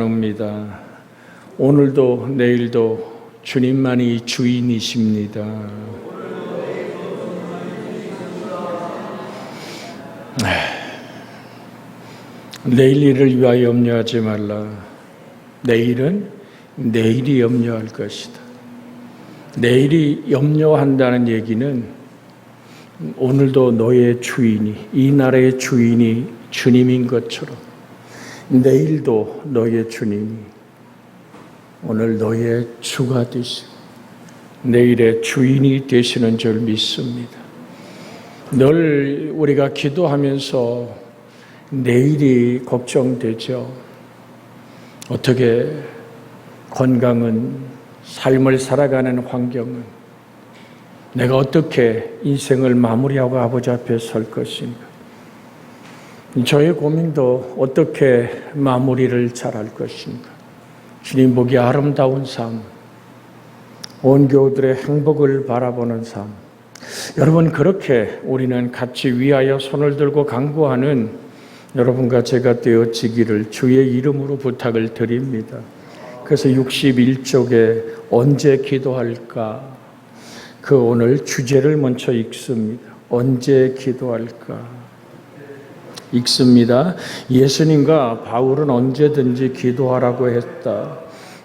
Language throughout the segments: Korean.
나눕니다. 오늘도 내일도 주님만이 주인이십니다. 내일 일을 위하여 염려하지 말라. 내일은 내일이 염려할 것이다. 내일이 염려한다는 얘기는 오늘도 너의 주인이, 이 나라의 주인이 주님인 것처럼 내일도 너의 주님이 오늘 너의 주가 되시고 내일의 주인이 되시는 줄 믿습니다. 늘 우리가 기도하면서 내일이 걱정되죠. 어떻게 건강은, 삶을 살아가는 환경은, 내가 어떻게 인생을 마무리하고 아버지 앞에 설 것인가. 저의 고민도 어떻게 마무리를 잘할 것인가. 주님 보기 아름다운 삶, 온 교우들의 행복을 바라보는 삶. 여러분, 그렇게 우리는 같이 위하여 손을 들고 간구하는 여러분과 제가 되어지기를 주의 이름으로 부탁을 드립니다. 그래서 61쪽에 언제 기도할까? 그 오늘 주제를 먼저 읽습니다. 언제 기도할까? 읽습니다. 예수님과 바울은 언제든지 기도하라고 했다.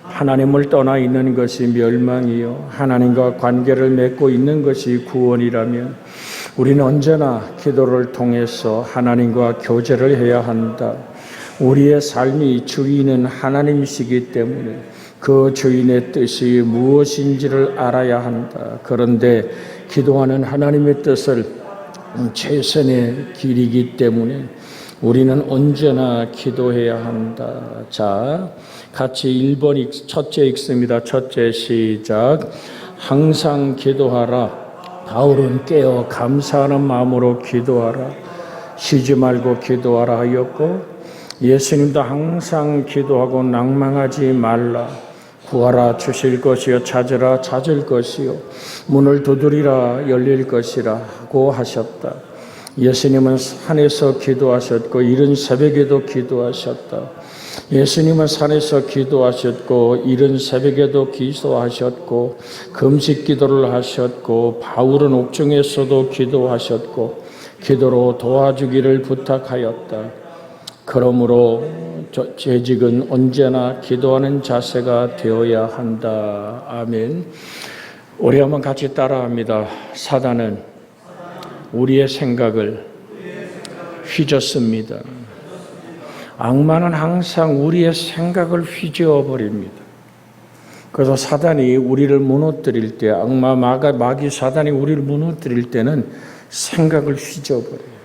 하나님을 떠나 있는 것이 멸망이요 하나님과 관계를 맺고 있는 것이 구원이라면 우리는 언제나 기도를 통해서 하나님과 교제를 해야 한다. 우리의 삶이 주인은 하나님이시기 때문에 그 주인의 뜻이 무엇인지를 알아야 한다. 그런데 기도하는 하나님의 뜻을 최선의 길이기 때문에 우리는 언제나 기도해야 한다. 자, 같이 1번 첫째 읽습니다. 첫째 시작. 항상 기도하라. 바울은 깨어 감사하는 마음으로 기도하라. 쉬지 말고 기도하라 하였고 예수님도 항상 기도하고 낭망하지 말라. 구하라 주실 것이요 찾으라 찾을 것이요 문을 두드리라 열릴 것이라고 하셨다. 예수님은 산에서 기도하셨고 이른 새벽에도 기도하셨다. 예수님은 산에서 기도하셨고 이른 새벽에도 기도하셨고 금식 기도를 하셨고 바울은 옥중에서도 기도하셨고 기도로 도와주기를 부탁하였다. 그러므로 재직은 언제나 기도하는 자세가 되어야 한다. 아멘. 우리 한번 같이 따라합니다. 사단은 우리의 생각을 휘젓습니다. 악마는 항상 우리의 생각을 휘저어버립니다. 그래서 사단이 우리를 무너뜨릴 때, 악마, 마귀 사단이 우리를 무너뜨릴 때는 생각을 휘저어버려요.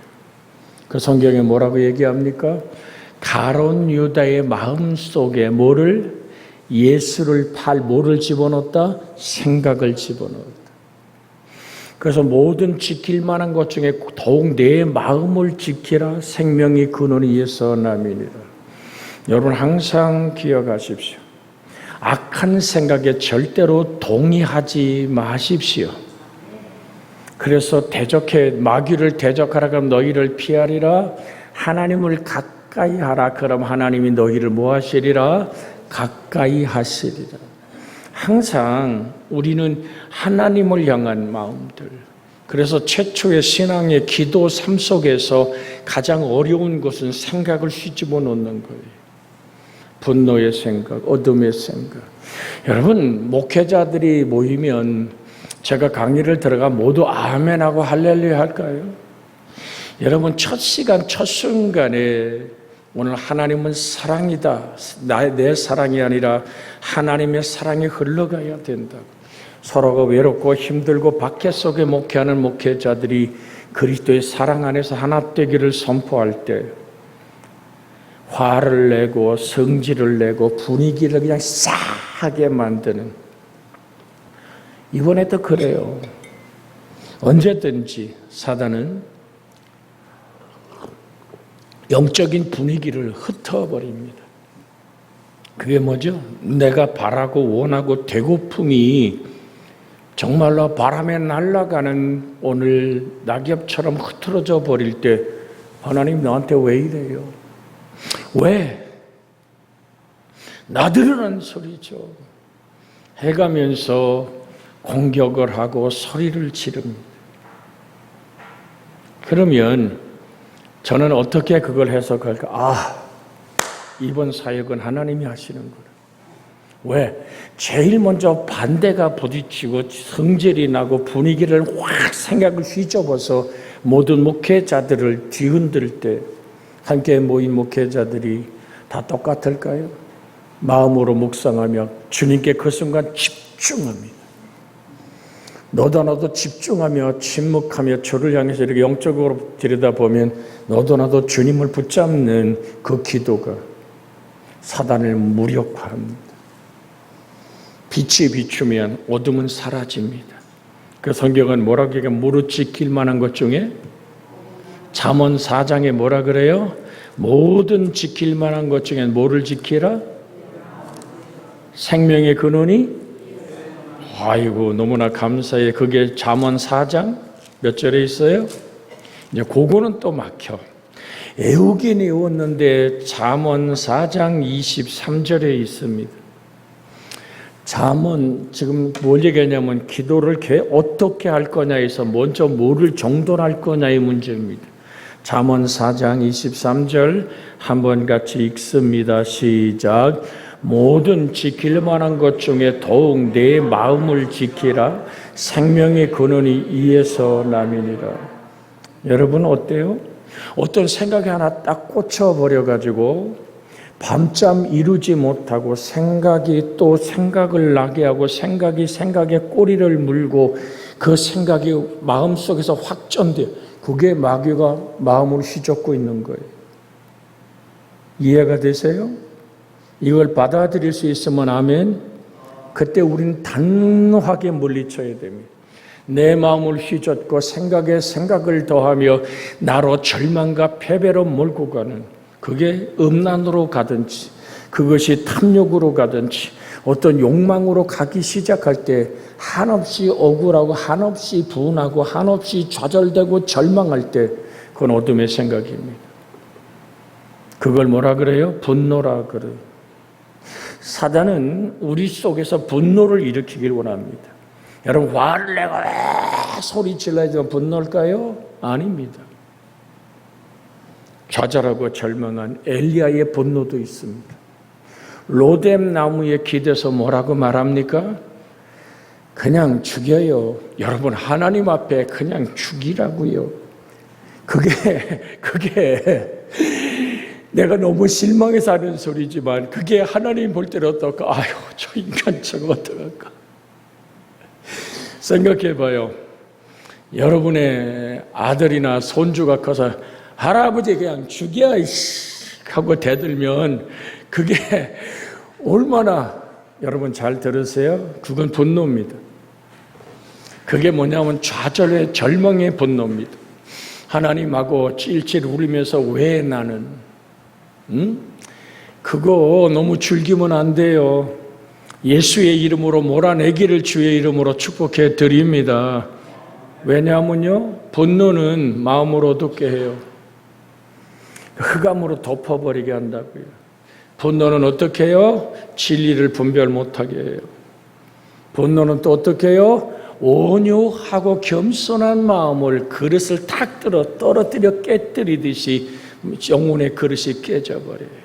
그 성경에 뭐라고 얘기합니까? 가룟 유다의 마음 속에 뭐를 집어넣었다? 생각을 집어넣었다. 그래서 모든 지킬 만한 것 중에 더욱 내 마음을 지키라. 생명이 근원이 예서 남이니라. 여러분 항상 기억하십시오. 악한 생각에 절대로 동의하지 마십시오. 그래서 마귀를 대적하라 그럼 너희를 피하리라. 하나님을 가까이 하라 그럼 하나님이 너희를 뭐 하시리라? 가까이 하시리라. 항상 우리는 하나님을 향한 마음들. 그래서 최초의 신앙의 기도 삶 속에서 가장 어려운 것은 생각을 휘집어 놓는 거예요. 분노의 생각, 어둠의 생각. 여러분, 목회자들이 모이면 제가 강의를 들어가 모두 아멘하고 할렐루야 할까요? 여러분, 첫 시간, 첫 순간에 오늘 하나님은 사랑이다. 내 사랑이 아니라 하나님의 사랑이 흘러가야 된다고. 서로가 외롭고 힘들고 박해 속에 목회하는 목회자들이 그리스도의 사랑 안에서 하나 되기를 선포할 때 화를 내고 성질을 내고 분위기를 그냥 싸하게 만드는, 이번에도 그래요. 언제든지 사단은 영적인 분위기를 흩어버립니다. 그게 뭐죠? 내가 바라고 원하고 되고픔이 정말로 바람에 날아가는 오늘 낙엽처럼 흐트러져 버릴 때 하나님 나한테 왜 이래요? 왜? 나들으라는 소리죠. 해가면서 공격을 하고 소리를 지릅니다. 그러면 저는 어떻게 그걸 해석할까? 이번 사역은 하나님이 하시는구나. 왜? 제일 먼저 반대가 부딪히고 성질이 나고 분위기를 확 생각을 휘저어서 모든 목회자들을 뒤흔들 때 함께 모인 목회자들이 다 똑같을까요? 마음으로 묵상하며 주님께 그 순간 집중합니다. 너도 나도 집중하며 침묵하며 주를 향해서 이렇게 영적으로 들여다보면 너도 나도 주님을 붙잡는 그 기도가 사단을 무력화합니다. 빛이 비추면 어둠은 사라집니다. 그 성경은 뭐라고 얘기해요? 무릇 지킬 만한 것 중에 잠언 4장에 뭐라 그래요? 모든 지킬 만한 것 중에 뭐를 지키라? 생명의 근원이? 아이고 너무나 감사해. 그게 잠언 4장 몇 절에 있어요? 이제 그거는 또 막혀. 애우긴 애웠는데 잠언 4장 23절에 있습니다. 잠언 지금 뭘 얘기하냐면 기도를 어떻게 할 거냐에서 먼저 뭐를 정돈할 거냐의 문제입니다. 잠언 4장 23절 한번 같이 읽습니다. 시작. 모든 지킬 만한 것 중에 더욱 내 마음을 지키라. 생명의 근원이 이에서 남이니라. 여러분 어때요? 어떤 생각이 하나 딱 꽂혀버려가지고 밤잠 이루지 못하고 생각이 또 생각을 나게 하고 생각이 생각에 꼬리를 물고 그 생각이 마음속에서 확전돼요. 그게 마귀가 마음으로 휘젓고 있는 거예요. 이해가 되세요? 이걸 받아들일 수 있으면 아멘. 그때 우리는 단호하게 물리쳐야 됩니다. 내 마음을 휘젓고 생각에 생각을 더하며 나로 절망과 패배로 몰고 가는 그게 음란으로 가든지 그것이 탐욕으로 가든지 어떤 욕망으로 가기 시작할 때 한없이 억울하고 한없이 분하고 한없이 좌절되고 절망할 때 그건 어둠의 생각입니다. 그걸 뭐라 그래요? 분노라 그래요. 사단은 우리 속에서 분노를 일으키길 원합니다. 여러분 화를 내고 소리 질러야지만 분노일까요? 아닙니다. 좌절하고 절망한 엘리야의 분노도 있습니다. 로뎀 나무에 기대서 뭐라고 말합니까? 그냥 죽여요. 여러분 하나님 앞에 그냥 죽이라고요. 그게 내가 너무 실망해서 하는 소리지만 그게 하나님 볼 때는 어떨까? 아유 저 인간 저거 어떡할까? 생각해봐요. 여러분의 아들이나 손주가 커서 할아버지 그냥 죽여 하고 대들면 그게 얼마나 여러분 잘 들으세요? 그건 분노입니다. 그게 뭐냐면 좌절의 절망의 분노입니다. 하나님하고 찔찔 울면서 왜 나는 그거 너무 즐기면 안 돼요. 예수의 이름으로 몰아내기를 주의 이름으로 축복해 드립니다. 왜냐하면요 분노는 마음으로 어둡게 해요. 흑암으로 덮어버리게 한다고요. 분노는 어떻게 해요? 진리를 분별 못하게 해요. 분노는 또 어떻게 해요? 온유하고 겸손한 마음을 그릇을 탁 떨어뜨려 깨뜨리듯이 영혼의 그릇이 깨져버려요.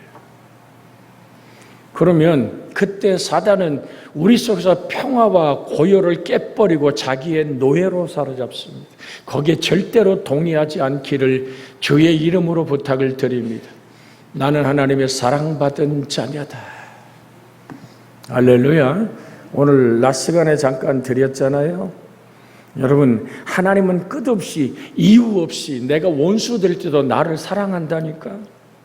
그러면 그때 사단은 우리 속에서 평화와 고요를 깨버리고 자기의 노예로 사로잡습니다. 거기에 절대로 동의하지 않기를 주의 이름으로 부탁을 드립니다. 나는 하나님의 사랑받은 자녀다. 할렐루야. 오늘 낮 시간에 잠깐 드렸잖아요. 여러분 하나님은 끝없이 이유 없이 내가 원수 될 때도 나를 사랑한다니까.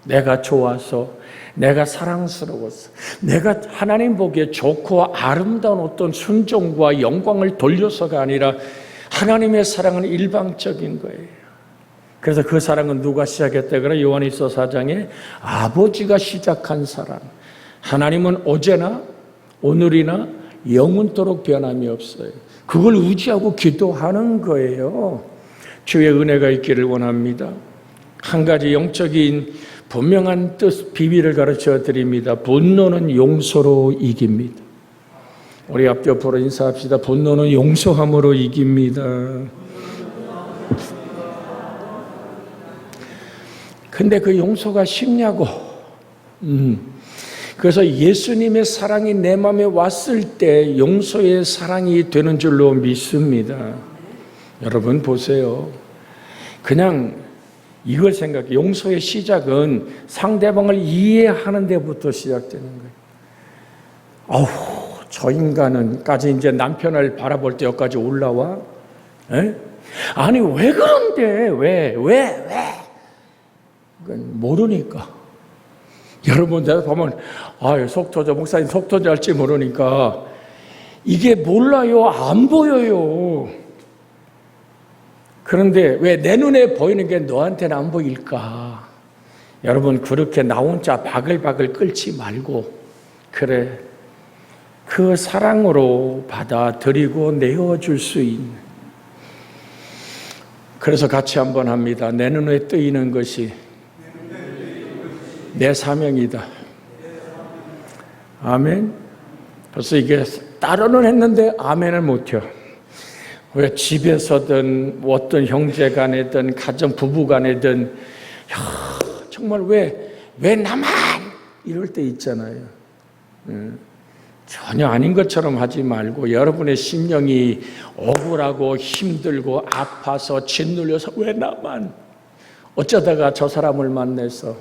내가 좋아서 내가 사랑스러워서 내가 하나님 보기에 좋고 아름다운 어떤 순종과 영광을 돌려서가 아니라 하나님의 사랑은 일방적인 거예요. 그래서 그 사랑은 누가 시작했다 그래? 요한일서 4장에 아버지가 시작한 사랑. 하나님은 어제나 오늘이나 영원토록 변함이 없어요. 그걸 의지하고 기도하는 거예요. 주의 은혜가 있기를 원합니다. 한 가지 영적인 분명한 뜻, 비밀을 가르쳐 드립니다. 분노는 용서로 이깁니다. 우리 앞옆으로 인사합시다. 분노는 용서함으로 이깁니다. 근데 그 용서가 쉽냐고. 그래서 예수님의 사랑이 내 마음에 왔을 때 용서의 사랑이 되는 줄로 믿습니다. 여러분 보세요. 그냥 이걸 생각해. 용서의 시작은 상대방을 이해하는 데부터 시작되는 거예요. 아우, 저 인간은까지 이제 남편을 바라볼 때 여기까지 올라와? 에? 아니, 왜 그런데? 왜? 모르니까. 여러분, 내가 보면, 속 터져, 목사님 속 터져 할지 모르니까, 이게 몰라요? 안 보여요. 그런데 왜 내 눈에 보이는 게 너한테는 안 보일까? 여러분, 그렇게 나 혼자 바글바글 끓지 말고, 그래, 그 사랑으로 받아들이고 내어줄 수 있는. 그래서 같이 한번 합니다. 내 눈에 뜨이는 것이 내 사명이다. 아멘. 벌써 이게 따로는 했는데 아멘을 못해요. 왜 집에서든 어떤 형제간에든 가정 부부간에든 정말 왜 나만 이럴 때 있잖아요. 전혀 아닌 것처럼 하지 말고 여러분의 심령이 억울하고 힘들고 아파서 짓눌려서 왜 나만 어쩌다가 저 사람을 만나서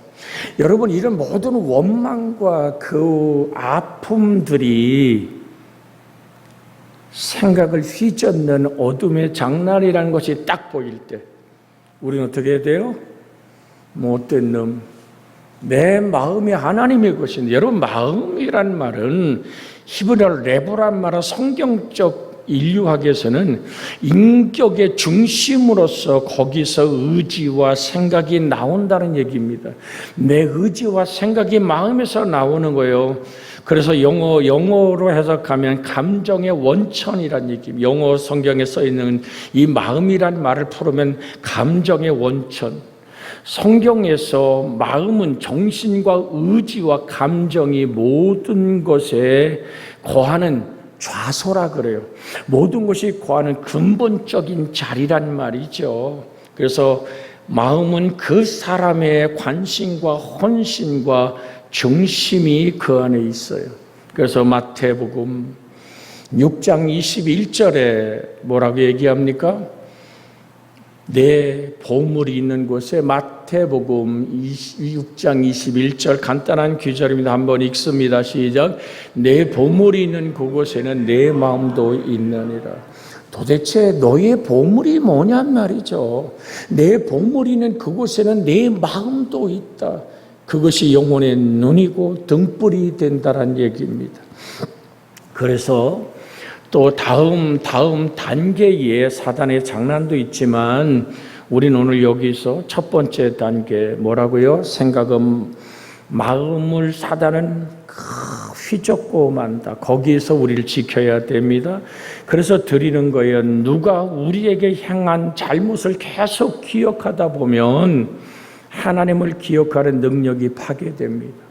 여러분 이런 모든 원망과 그 아픔들이 생각을 휘젓는 어둠의 장난이라는 것이 딱 보일 때 우리는 어떻게 해야 돼요? 못된 놈. 내 마음이 하나님의 것인데 여러분 마음이란 말은 히브리어로 레브란 말은 성경적 인류학에서는 인격의 중심으로서 거기서 의지와 생각이 나온다는 얘기입니다. 내 의지와 생각이 마음에서 나오는 거예요. 그래서 영어로 해석하면 감정의 원천이란 얘기입니다. 영어 성경에 써 있는 이 마음이란 말을 풀으면 감정의 원천. 성경에서 마음은 정신과 의지와 감정이 모든 것에 거하는 좌소라 그래요. 모든 것이 거하는 근본적인 자리란 말이죠. 그래서 마음은 그 사람의 관심과 헌신과 중심이 그 안에 있어요. 그래서 마태복음 6장 21절에 뭐라고 얘기합니까? 내 보물이 있는 곳에 마태복음 6장 21절 간단한 구절입니다. 한번 읽습니다. 시작. 내 보물이 있는 그곳에는 내 마음도 있느니라. 도대체 너의 보물이 뭐냔 말이죠. 내 보물이 있는 그곳에는 내 마음도 있다. 그것이 영혼의 눈이고 등불이 된다는 얘기입니다. 그래서 또 다음 단계에 사단의 장난도 있지만 우리는 오늘 여기서 첫 번째 단계 뭐라고요? 생각은 마음을 사단은 휘젓고 만다. 거기에서 우리를 지켜야 됩니다. 그래서 드리는 거예요. 누가 우리에게 행한 잘못을 계속 기억하다 보면 하나님을 기억하는 능력이 파괴됩니다.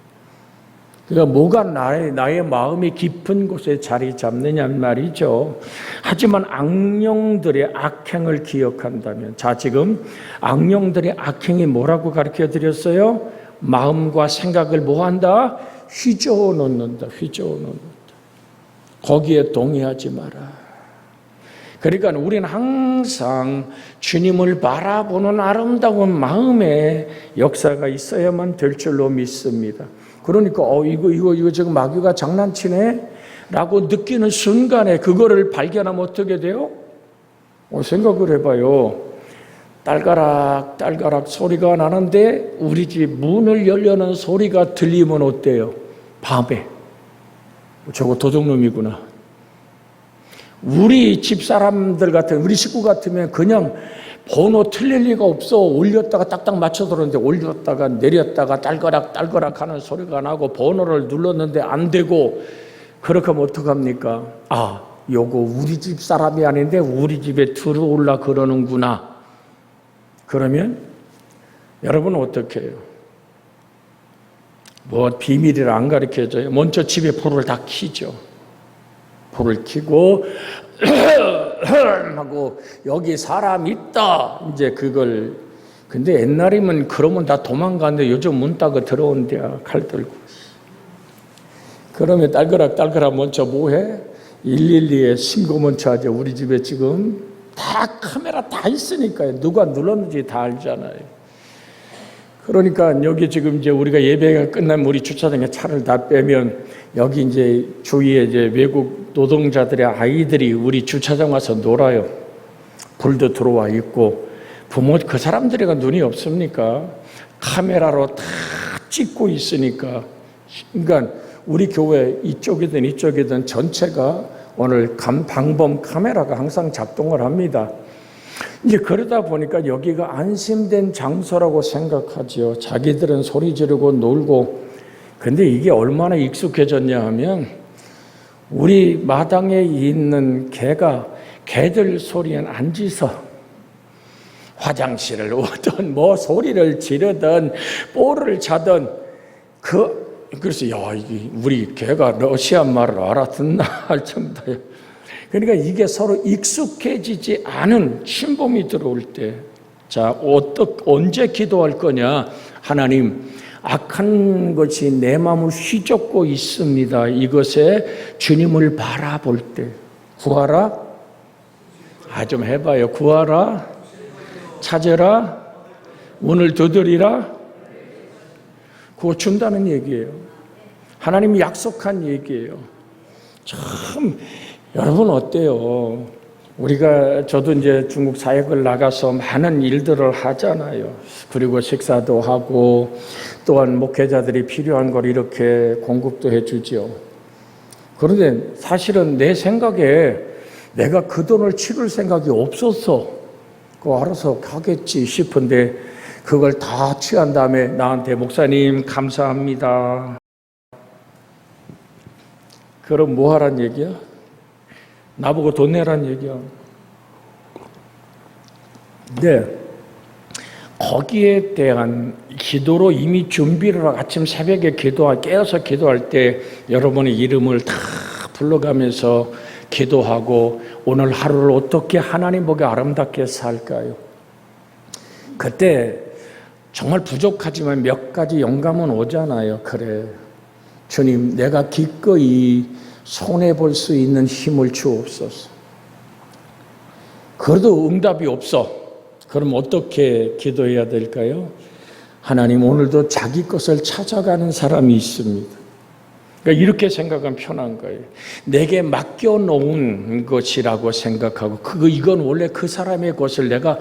그러니까 뭐가 나의 마음이 깊은 곳에 자리 잡느냐는 말이죠. 하지만 악령들의 악행을 기억한다면, 자 지금 악령들의 악행이 뭐라고 가르쳐 드렸어요? 마음과 생각을 뭐한다? 휘저어 놓는다. 거기에 동의하지 마라. 그러니까 우리는 항상 주님을 바라보는 아름다운 마음의 역사가 있어야만 될 줄로 믿습니다. 그러니까 이거 지금 마귀가 장난치네? 라고 느끼는 순간에 그거를 발견하면 어떻게 돼요? 생각을 해봐요. 딸가락 소리가 나는데 우리 집 문을 열려는 소리가 들리면 어때요? 밤에. 저거 도둑놈이구나. 우리 집 사람들 우리 식구 같으면 그냥 번호 틀릴 리가 없어. 올렸다가 딱딱 맞춰 들었는데 올렸다가 내렸다가 딸거락 하는 소리가 나고 번호를 눌렀는데 안 되고 그렇게 하면 어떡합니까? 요거 우리 집 사람이 아닌데 우리 집에 들어올라 그러는구나. 그러면 여러분은 어떻게 해요? 뭐 비밀이라 안 가르쳐줘요. 먼저 집에 불을 다 켜죠. 불을 켜고 하고 여기 사람 있다. 이제 그걸 근데 옛날이면 그러면 다 도망가는데 요즘 문 따고 들어온대야 칼 들고. 그러면 딸그락 먼저 뭐해? 112에 신고 먼저 하죠. 우리 집에 지금 다 카메라 다 있으니까요. 누가 눌렀는지 다 알잖아요. 그러니까 여기 지금 이제 우리가 예배가 끝나면 우리 주차장에 차를 다 빼면 여기 이제 주위에 이제 외국 노동자들의 아이들이 우리 주차장 와서 놀아요. 불도 들어와 있고 부모 그 사람들이가 눈이 없습니까? 카메라로 다 찍고 있으니까. 그러니까 우리 교회 이쪽이든 전체가 오늘 방범 카메라가 항상 작동을 합니다. 이제 그러다 보니까 여기가 안심된 장소라고 생각하죠. 자기들은 소리 지르고 놀고. 근데 이게 얼마나 익숙해졌냐 하면 우리 마당에 있는 개들 소리엔 안 짖어. 화장실을 오든 뭐 소리를 지르든 볼을 차든 그래서 이게 우리 개가 러시아 말을 알아듣나 할 정도예요. 그러니까 이게 서로 익숙해지지 않은 신범이 들어올 때, 자, 언제 기도할 거냐? 하나님, 악한 것이 내 마음을 휘젓고 있습니다. 이것에 주님을 바라볼 때, 구하라? 좀 해봐요. 구하라? 찾으라? 문을 두드리라? 그거 준다는 얘기예요. 하나님이 약속한 얘기예요. 참, 여러분 어때요? 저도 이제 중국 사역을 나가서 많은 일들을 하잖아요. 그리고 식사도 하고 또한 목회자들이 필요한 걸 이렇게 공급도 해주죠. 그런데 사실은 내 생각에 내가 그 돈을 치를 생각이 없었어. 그거 알아서 하겠지 싶은데 그걸 다 취한 다음에 나한테 목사님 감사합니다. 그럼 뭐 하란 얘기야? 나보고 돈 내란 얘기야. 네. 거기에 대한 기도로 이미 준비를 하고 아침 새벽에 깨어서 기도할 때 여러분의 이름을 다 불러가면서 기도하고 오늘 하루를 어떻게 하나님 보기 아름답게 살까요? 그때 정말 부족하지만 몇 가지 영감은 오잖아요. 그래, 주님, 내가 기꺼이 손해볼 수 있는 힘을 주옵소서. 그래도 응답이 없어. 그럼 어떻게 기도해야 될까요? 하나님, 오늘도 자기 것을 찾아가는 사람이 있습니다. 그러니까 이렇게 생각하면 편한 거예요. 내게 맡겨놓은 것이라고 생각하고 이건 원래 그 사람의 것을 내가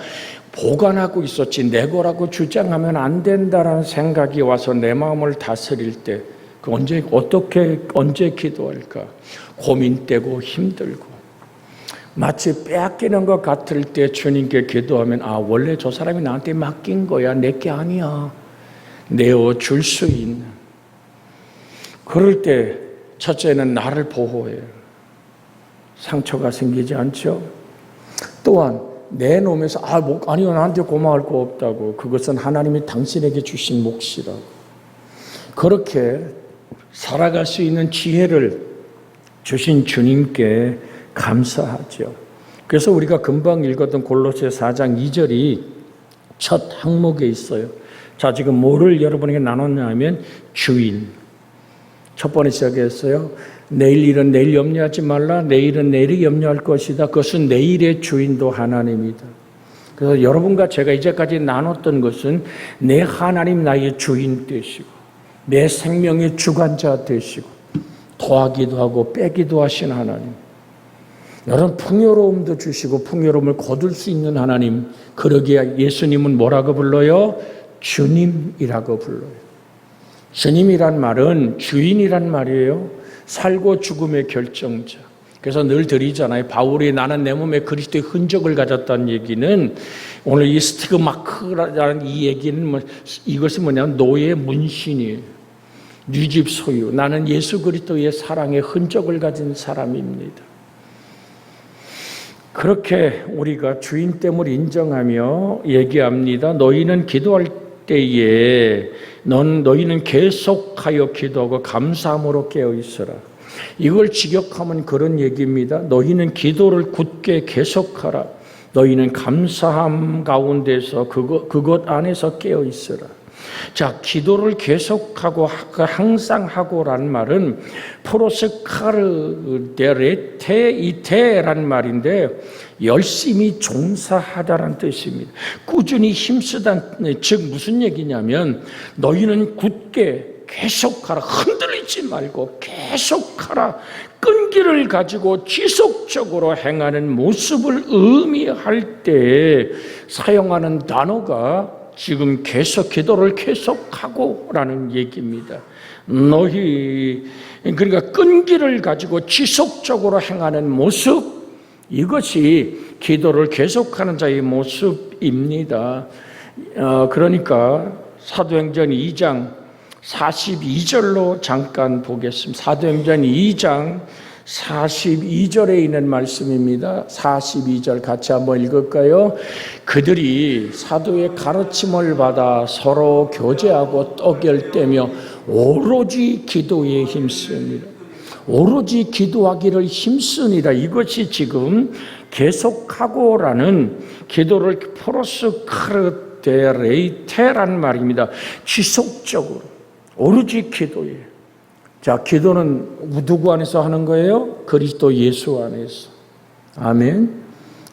보관하고 있었지 내 거라고 주장하면 안 된다라는 생각이 와서 내 마음을 다스릴 때 언제 기도할까? 고민되고 힘들고 마치 빼앗기는 것 같을 때 주님께 기도하면 원래 저 사람이 나한테 맡긴 거야. 내 게 아니야. 내어줄 수 있는. 그럴 때 첫째는 나를 보호해요. 상처가 생기지 않죠. 또한 내놓으면서 아니요, 나한테 고마울 거 없다고. 그것은 하나님이 당신에게 주신 몫이라고. 그렇게 살아갈 수 있는 지혜를 주신 주님께 감사하죠. 그래서 우리가 금방 읽었던 골로새 4장 2절이 첫 항목에 있어요. 자, 지금 뭐를 여러분에게 나눴냐 하면 주인. 첫 번째 시작했어요. 내일 일은 내일 염려하지 말라. 내일은 내일이 염려할 것이다. 그것은 내일의 주인도 하나님이다. 그래서 여러분과 제가 이제까지 나눴던 것은 내 하나님 나의 주인 되시고 내 생명의 주관자 되시고 더하기도 하고 빼기도 하신 하나님. 여러분 풍요로움도 주시고 풍요로움을 거둘 수 있는 하나님. 그러기에 예수님은 뭐라고 불러요? 주님이라고 불러요. 주님이란 말은 주인이란 말이에요. 살고 죽음의 결정자. 그래서 늘 드리잖아요. 바울이 나는 내 몸에 그리스도의 흔적을 가졌다는 얘기는 오늘 이 스티그마크라는 이 얘기는 이것은 뭐냐면 노예 문신이에요. 네 집 소유. 나는 예수 그리스도의 사랑의 흔적을 가진 사람입니다. 그렇게 우리가 주인됨을 인정하며 얘기합니다. 너희는 기도할 때에 너희는 계속하여 기도하고 감사함으로 깨어 있어라. 이걸 직역하면 그런 얘기입니다. 너희는 기도를 굳게 계속하라. 너희는 감사함 가운데서 그것 안에서 깨어 있어라. 자, 기도를 계속하고 항상 하고란 말은 프로스카르 데레테 이테란 말인데 열심히 종사하다란 뜻입니다. 꾸준히 힘쓰다는 즉 무슨 얘기냐면 너희는 굳게 계속하라. 흔들리지 말고 계속하라. 끈기를 가지고 지속적으로 행하는 모습을 의미할 때 사용하는 단어가 지금 기도를 계속하고라는 얘기입니다. 그러니까 끈기를 가지고 지속적으로 행하는 모습, 이것이 기도를 계속하는 자의 모습입니다. 그러니까 사도행전 2장 42절로 잠깐 보겠습니다. 사도행전 2장 42절에 있는 말씀입니다. 42절 같이 한번 읽을까요? 그들이 사도의 가르침을 받아 서로 교제하고 떡을 떼며 오로지 기도에 힘씁니다. 오로지 기도하기를 힘쓰니라. 이것이 지금 계속하고라는 기도를 프로스카르데레이테란 말입니다. 지속적으로 오로지 기도에. 자, 기도는 누구 안에서 하는 거예요? 그리스도 예수 안에서. 아멘.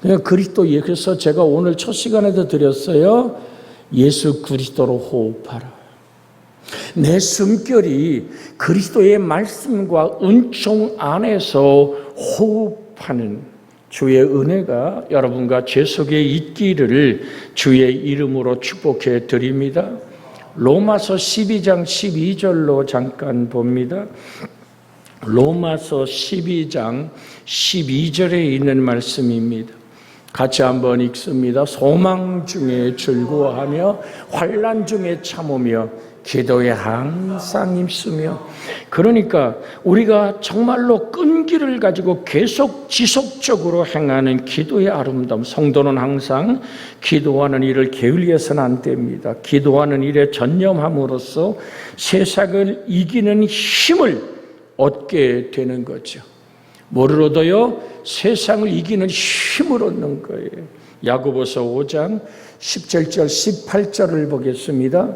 그냥 그리스도 예수에서 제가 오늘 첫 시간에도 드렸어요. 예수 그리스도로 호흡하라. 내 숨결이 그리스도의 말씀과 은총 안에서 호흡하는 주의 은혜가 여러분과 제 속에 있기를 주의 이름으로 축복해 드립니다. 로마서 12장 12절로 잠깐 봅니다. 로마서 12장 12절에 있는 말씀입니다. 같이 한번 읽습니다. 소망 중에 즐거워하며 환난 중에 참으며 기도에 항상 힘쓰며. 그러니까 우리가 정말로 끈기를 가지고 계속 지속적으로 행하는 기도의 아름다움. 성도는 항상 기도하는 일을 게을리해서는 안 됩니다. 기도하는 일에 전념함으로써 세상을 이기는 힘을 얻게 되는 거죠. 뭐를 얻어요? 세상을 이기는 힘을 얻는 거예요. 야고보서 5장 17절 18절을 보겠습니다.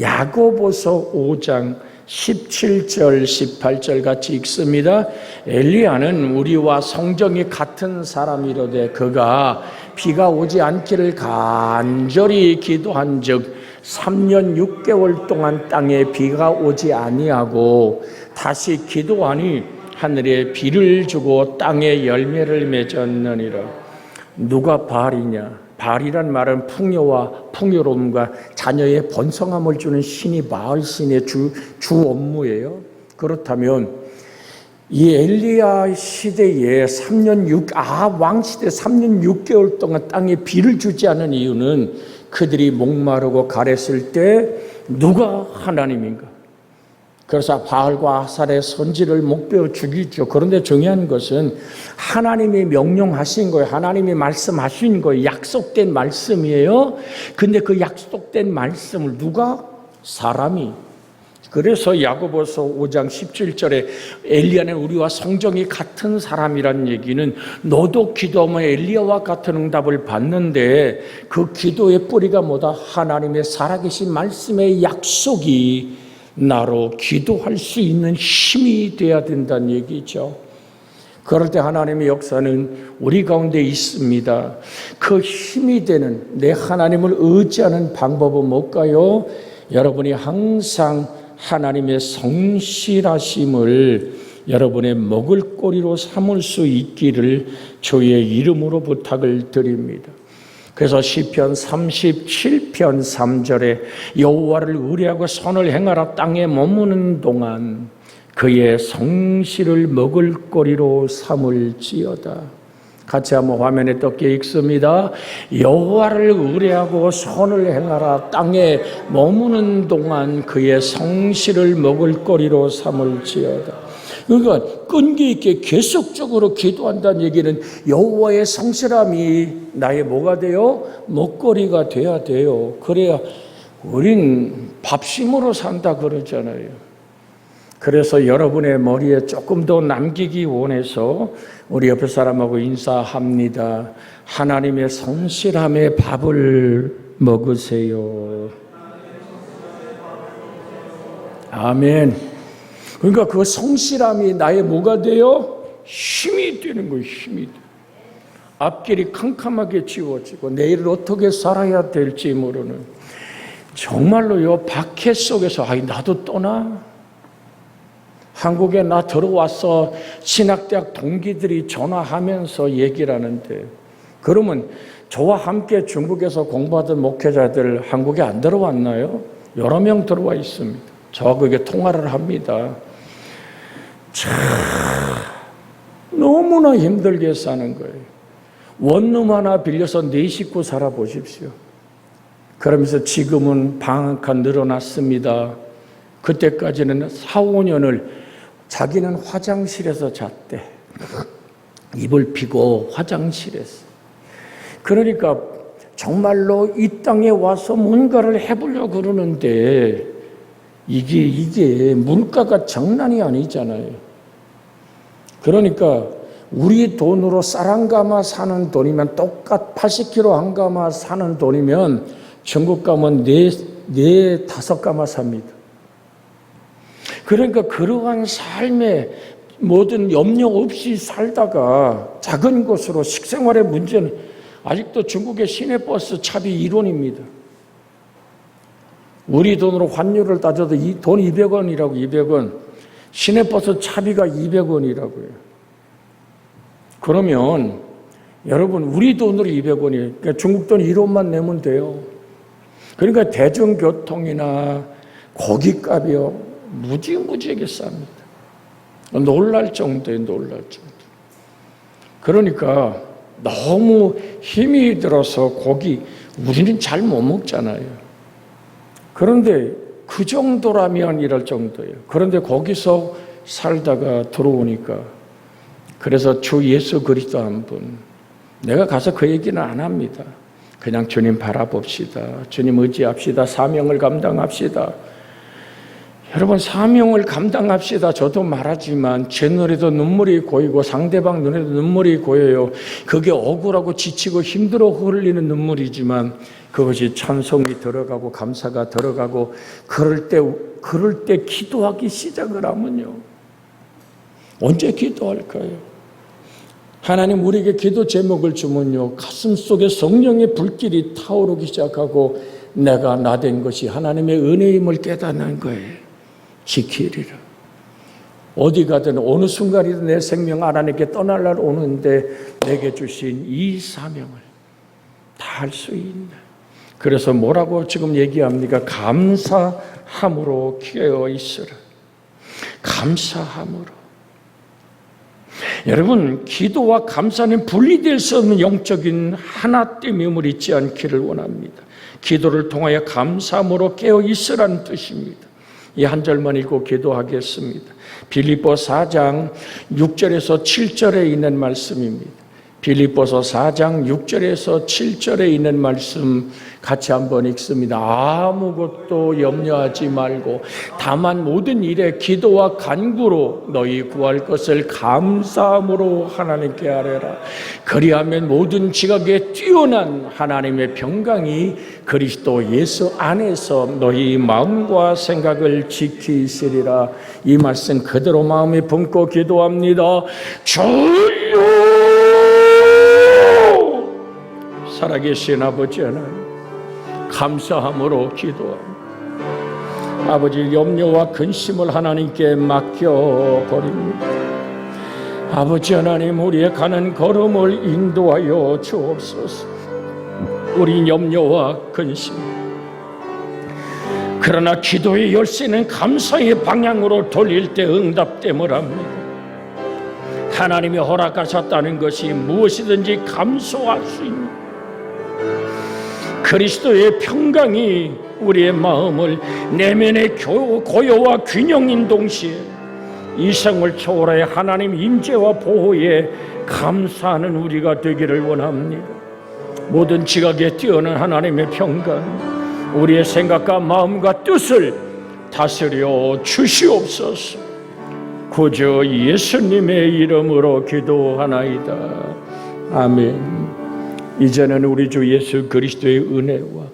야고보서 5장 17절 18절 같이 읽습니다. 엘리야는 우리와 성정이 같은 사람이로되 그가 비가 오지 않기를 간절히 기도한즉 3년 6개월 동안 땅에 비가 오지 아니하고 다시 기도하니 하늘에 비를 주고 땅에 열매를 맺었느니라. 누가 바알이냐? 바알이란 말은 풍요와 풍요로움과 자녀의 번성함을 주는 신이 바알 신의 주 업무예요. 그렇다면 이 엘리야 시대에 왕 시대 3년 6개월 동안 땅에 비를 주지 않은 이유는 그들이 목마르고 가랬을 때 누가 하나님인가? 그래서 바알과 아살의 선지를 목베어 죽이죠. 그런데 중요한 것은 하나님이 명령하신 거예요. 하나님이 말씀하신 거예요. 약속된 말씀이에요. 근데 그 약속된 말씀을 누가? 사람이. 그래서 야고보서 5장 17절에 엘리야는 우리와 성정이 같은 사람이란 얘기는 너도 기도하면 엘리야와 같은 응답을 받는데 그 기도의 뿌리가 뭐다? 하나님의 살아계신 말씀의 약속이 나로 기도할 수 있는 힘이 되어야 된다는 얘기죠. 그럴 때 하나님의 역사는 우리 가운데 있습니다. 그 힘이 되는 내 하나님을 의지하는 방법은 뭘까요? 여러분이 항상 하나님의 성실하심을 여러분의 먹을거리로 삼을 수 있기를 주의 이름으로 부탁을 드립니다. 그래서 시편 37편 3절에 여호와를 의뢰하고 선을 행하라. 땅에 머무는 동안 그의 성실을 먹을거리로 삼을지어다. 같이 한번 화면에 떴게 읽습니다. 여호와를 의뢰하고 선을 행하라. 땅에 머무는 동안 그의 성실을 먹을거리로 삼을지어다. 그러니까 끈기 있게 계속적으로 기도한다는 얘기는 여호와의 성실함이 나의 뭐가 돼요? 먹거리가 돼야 돼요. 그래야 우린 밥심으로 산다 그러잖아요. 그래서 여러분의 머리에 조금 더 남기기 원해서 우리 옆에 사람하고 인사합니다. 하나님의 성실함의 밥을 먹으세요. 아멘. 그러니까 그 성실함이 나의 뭐가 돼요? 힘이 되는 거예요. 힘이 돼. 앞길이 캄캄하게 지워지고 내일 어떻게 살아야 될지 모르는, 정말로요, 박해 속에서 나도 떠나? 한국에 나 들어와서 신학대학 동기들이 전화하면서 얘기를 하는데, 그러면 저와 함께 중국에서 공부하던 목회자들 한국에 안 들어왔나요? 여러 명 들어와 있습니다. 저하고 이게 통화를 합니다. 참 너무나 힘들게 사는 거예요. 원룸 하나 빌려서 4식구 살아보십시오. 그러면서 지금은 방 한 칸 늘어났습니다. 그때까지는 4, 5년을 자기는 화장실에서 잤대. 이불 피고 화장실에서. 그러니까 정말로 이 땅에 와서 뭔가를 해보려고 그러는데 이게 물가가 장난이 아니잖아요. 그러니까 우리 돈으로 쌀 한 가마 사는 돈이면, 똑같 80kg 한 가마 사는 돈이면 중국 가면 4-5가마 삽니다. 그러니까 그러한 삶에 모든 염려 없이 살다가 작은 것으로 식생활의 문제는, 아직도 중국의 시내버스 차비 1원입니다. 우리 돈으로 환율을 따져도 돈 200원이라고, 200원. 시내버스 차비가 200원이라고요. 그러면 여러분, 우리 돈으로 200원이에요. 그러니까 중국 돈 1원만 내면 돼요. 그러니까 대중교통이나 고깃값이요, 무지무지하게 쌉니다. 놀랄 정도예요, 놀랄 정도. 그러니까 너무 힘이 들어서 고기, 우리는 잘 못 먹잖아요. 그런데 그 정도라면 이럴 정도예요. 그런데 거기서 살다가 들어오니까, 그래서 주 예수 그리스도 한 분, 내가 가서 그 얘기는 안 합니다. 그냥 주님 바라봅시다. 주님 의지합시다. 사명을 감당합시다. 여러분, 사명을 감당합시다. 저도 말하지만 제 눈에도 눈물이 고이고 상대방 눈에도 눈물이 고여요. 그게 억울하고 지치고 힘들어 흘리는 눈물이지만 그것이 찬송이 들어가고 감사가 들어가고, 그럴 때 기도하기 시작을 하면요, 언제 기도할까요? 하나님 우리에게 기도 제목을 주면요, 가슴 속에 성령의 불길이 타오르기 시작하고 내가 나 된 것이 하나님의 은혜임을 깨닫는 거예요. 지키리라. 어디 가든 어느 순간이든 내 생명 하나님께 떠날 날 오는데 내게 주신 이 사명을 다 할 수 있는. 그래서 뭐라고 지금 얘기합니까? 감사함으로 깨어 있으라. 감사함으로. 여러분, 기도와 감사는 분리될 수 없는 영적인 하나됨임을 잊지 않기를 원합니다. 기도를 통하여 감사함으로 깨어 있으라는 뜻입니다. 이 한 절만 읽고 기도하겠습니다. 빌립보 4장 6절에서 7절에 있는 말씀입니다. 빌립보서 4장 6절에서 7절에 있는 말씀 같이 한번 읽습니다. 아무것도 염려하지 말고 다만 모든 일에 기도와 간구로 너희 구할 것을 감사함으로 하나님께 아뢰라. 그리하면 모든 지각에 뛰어난 하나님의 평강이 그리스도 예수 안에서 너희 마음과 생각을 지키시리라. 이 말씀 그대로 마음에 품고 기도합니다. 주여, 살아계신 아버지 하나님, 감사함으로 기도합니다. 아버지, 염려와 근심을 하나님께 맡겨버립니다. 아버지 하나님, 우리의 가는 걸음을 인도하여 주옵소서. 우리 염려와 근심, 그러나 기도의 열쇠는 감사의 방향으로 돌릴 때 응답됨을 합니다. 하나님이 허락하셨다는 것이 무엇이든지 감수할 수 있는 그리스도의 평강이 우리의 마음을 내면의 고요와 균형인 동시에 이성을 초월해 하나님 임재와 보호에 감사하는 우리가 되기를 원합니다. 모든 지각에 뛰어난 하나님의 평강, 우리의 생각과 마음과 뜻을 다스려 주시옵소서. 구주 예수님의 이름으로 기도하나이다. 아멘. 이제는 우리 주 예수 그리스도의 은혜와